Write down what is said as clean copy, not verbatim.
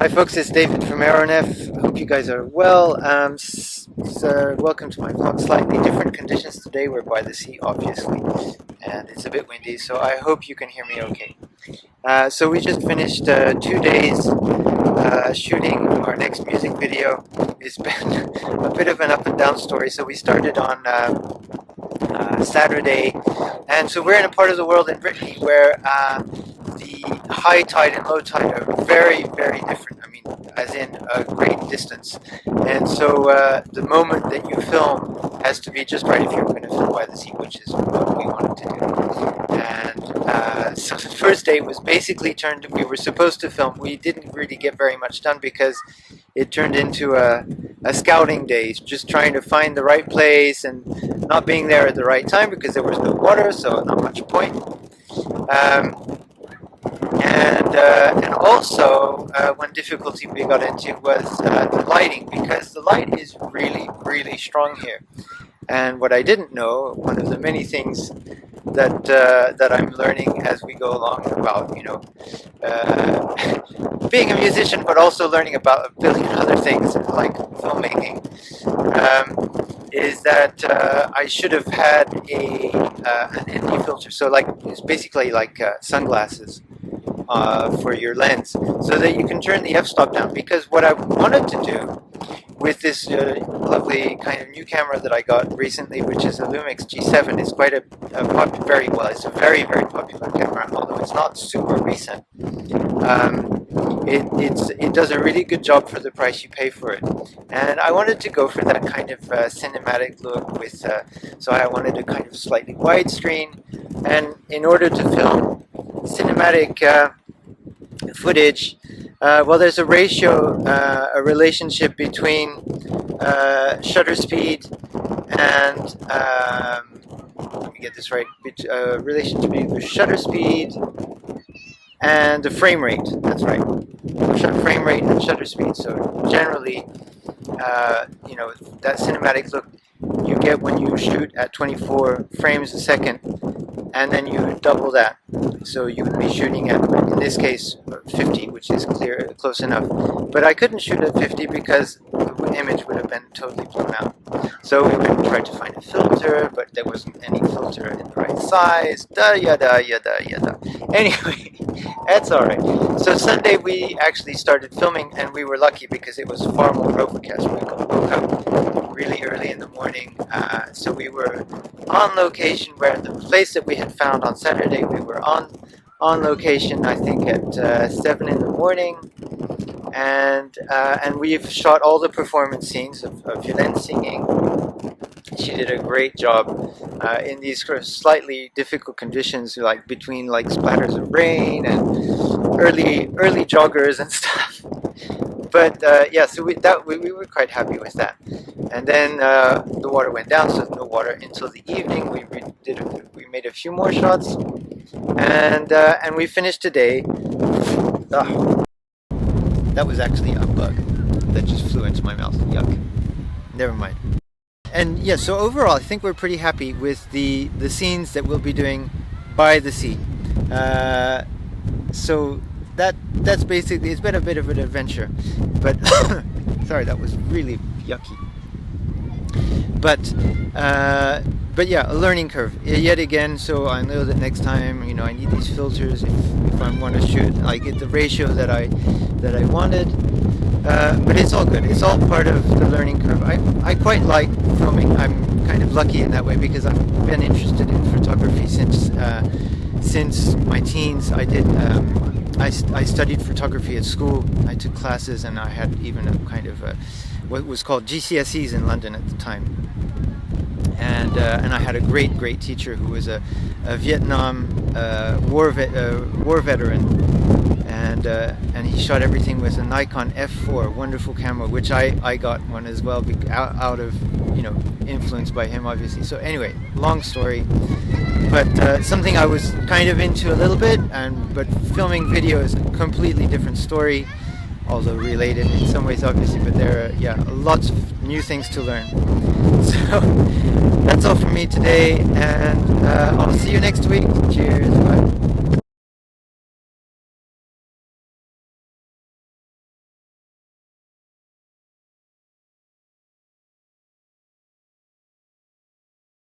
Hi folks, it's David from Aeronef. Hope you guys are well. Welcome to my vlog. Slightly different conditions today. We're by the sea, obviously, and it's a bit windy, so I hope you can hear me okay. So we just finished 2 days shooting our next music video. It's been a bit of an up and down story. So we started on Saturday, and so we're in a part of the world in Brittany where the high tide and low tide are very, very different. I mean, as in a great distance. And so the moment that you film has to be just right if you're going to film by the sea, which is what we wanted to do. And so the first day was basically we were supposed to film. We didn't really get very much done because it turned into a scouting day, just trying to find the right place and not being there at the right time because there was no water, so not much point. And also one difficulty we got into was the lighting, because the light is really, really strong here. And what I didn't know, one of the many things that I'm learning as we go along about, being a musician, but also learning about a billion other things like filmmaking, is that I should have had an ND filter. So it's basically like sunglasses for your lens, so that you can turn the f-stop down. Because what I wanted to do with this lovely kind of new camera that I got recently, which is a Lumix G7, is quite it's a very, very popular camera, although it's not super recent. It does a really good job for the price you pay for it, and I wanted to go for that kind of cinematic look with. So I wanted a kind of slightly widescreen, and in order to film cinematic footage, well, there's a relationship between shutter speed and let me get this right. Relationship between shutter speed and the frame rate. That's right. Frame rate and shutter speed. So generally, that cinematic look you get when you shoot at 24 frames a second, and then you double that. So you would be shooting at, in this case, 50, which is close enough. But I couldn't shoot at 50 because the image would have been totally blown out. So we went and tried to find a filter, but there wasn't any filter in the right size. Yada, yada, yada. Anyway, that's alright. So Sunday we actually started filming, and we were lucky because it was far more overcast. We woke up really early in the morning. So we were on location, where the place that we had found on Saturday, we were on location, I think at 7 in the morning, and we've shot all the performance scenes of Violaine singing. She did a great job in these slightly difficult conditions, like between splatters of rain and early joggers and stuff. But yeah, so we were quite happy with that. And then the water went down, so no water until the evening. We made a few more shots, and we finished today. That was actually a bug that just flew into my mouth. Yuck. Never mind. And yeah, so overall, I think we're pretty happy with the scenes that we'll be doing by the sea. So that's basically, it's been a bit of an adventure, but sorry, that was really yucky. But yeah, a learning curve yet again. So I know that next time, I need these filters if I want to shoot at the ratio that I wanted. But it's all good. It's all part of the learning curve. I quite like filming. I'm kind of lucky in that way because I've been interested in photography since my teens. I studied photography at school. I took classes, and I had even a kind of what was called GCSEs in London at the time. And I had a great teacher who was a Vietnam war veteran, and he shot everything with a Nikon F4, wonderful camera, which I got one as well, out of influenced by him, obviously. So anyway, long story, but something I was kind of into a little bit, but filming video is a completely different story, although related in some ways, obviously. But there are lots of new things to learn. So that's all from me today, and I'll see you next week. Cheers. Bye.